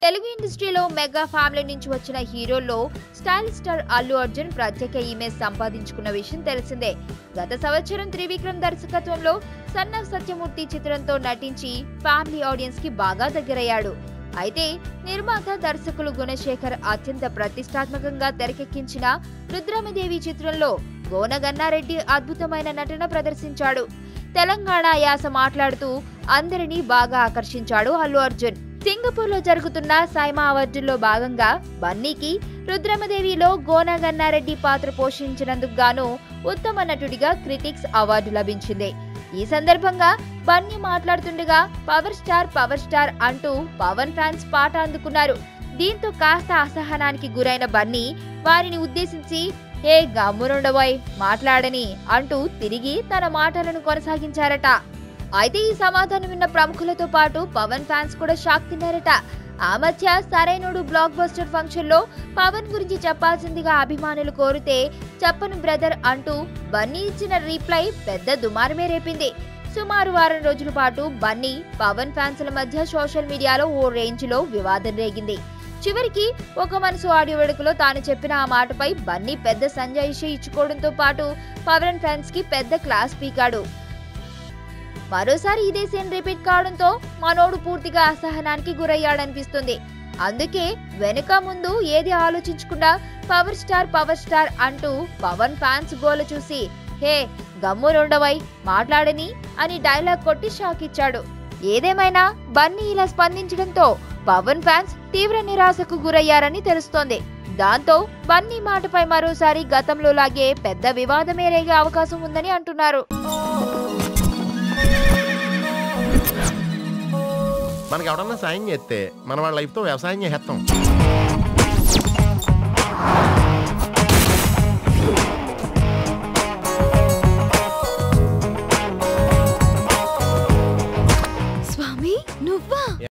తెలుగు ఇండస్ట్రీలో mega family నుంచి వచ్చిన హీరోల్లో స్టైల్ స్టార్ అల్లు అర్జున్ ప్రత్యేక ఇమేజ్ సంపాదించుకున్న విషయం తెలిసిందే. గత సంవత్సరం త్రివిక్రమ్ దర్శకత్వంలో సన్ ఆఫ్ సత్యమూర్తి చిత్రంతో నటించి ఫ్యామిలీ ఆడియన్స్ కి బాగా దగ్గరయ్యాడు. అయితే నిర్మాత దర్శకులు గుణశేఖర్ అత్యంత ప్రతిష్టాత్మకంగా తెరకెక్కించిన రుద్రమదేవి చిత్రంలో గోన గన్నారెడ్డి అద్భుతమైన నటన ప్రదర్శించాడు. తెలంగాణ యాస మాట్లాడుతూ అందరినీ బాగా ఆకర్షించాడు అల్లు అర్జున్. సింగపూర్ లో జరుగుతున్న సైమా అవార్డుల్లో భాగంగా బన్నీకి రుద్రమదేవిలో గోన గన్నారెడ్డి పాత్ర పోషించినందుకు గాను ఉత్తమ నటుడిగా క్రిటిక్స్ అవార్డు లభించింది. ఈ సందర్భంగా బన్నీ మాట్లాడుతుండగా పవర్ స్టార్ అంటూ పవన్ ఫ్యాన్స్ పాట అందుకున్నారు. దీంతో కాస్త అసహనానికి గురైన బన్నీ వారిని ఉద్దేశించి ఏ గమ్మునుండబోయ్ మాట్లాడని అంటూ తిరిగి తన మాటలను కొనసాగించారట. అయితే ఈ సమాధానం విన్న ప్రముఖులతో పాటు పవన్ ఫ్యాన్స్ కూడా షాక్ తిన్నారట. ఆ మధ్య సరైనోడు బ్లాక్ బస్టర్ ఫంక్షన్ లో పవన్ గురించి చెప్పాల్సిందిగా అభిమానులు కోరితే చెప్పను బ్రదర్ అంటూ బన్నీ ఇచ్చిన రీప్లై పెద్ద దుమారమే రేపింది. సుమారు వారం రోజుల పాటు బన్నీ పవన్ ఫ్యాన్స్ల మధ్య సోషల్ మీడియాలో ఓ రేంజ్ లో వివాదం రేగింది. చివరికి ఒక మనసు ఆడియో వేడుకలో తాను చెప్పిన ఆ మాటపై బన్నీ పెద్ద సంజాయిషి ఇచ్చుకోవడంతో పాటు పవన్ ఫ్యాన్స్ కి పెద్ద క్లాస్ పీకాడు. మరోసారి ఇదే సీన్ రిపీట్ కావడంతో మనోడు పూర్తిగా అసహనానికి గురయ్యాడనిపిస్తుంది. అందుకే వెనుక ముందు ఏది ఆలోచించకుండా పవర్ స్టార్ అంటూ పవన్ ఫ్యాన్స్ గోల చూసి హే గమ్మునుండవై మాట్లాడని అని డైలాగ్ కొట్టి షాక్ ఇచ్చాడు. ఏదేమైనా బన్నీ ఇలా స్పందించడంతో పవన్ ఫ్యాన్స్ తీవ్ర నిరాశకు గురయ్యారని తెలుస్తోంది. దాంతో బన్నీ మాటపై మరోసారి గతంలో లాగే పెద్ద వివాదమే రేగే అవకాశం ఉందని అంటున్నారు. మనకి ఎవడన్నా సాయం చేస్తే మన వాళ్ళ లైఫ్తో వ్యవసాయం చేస్తాం.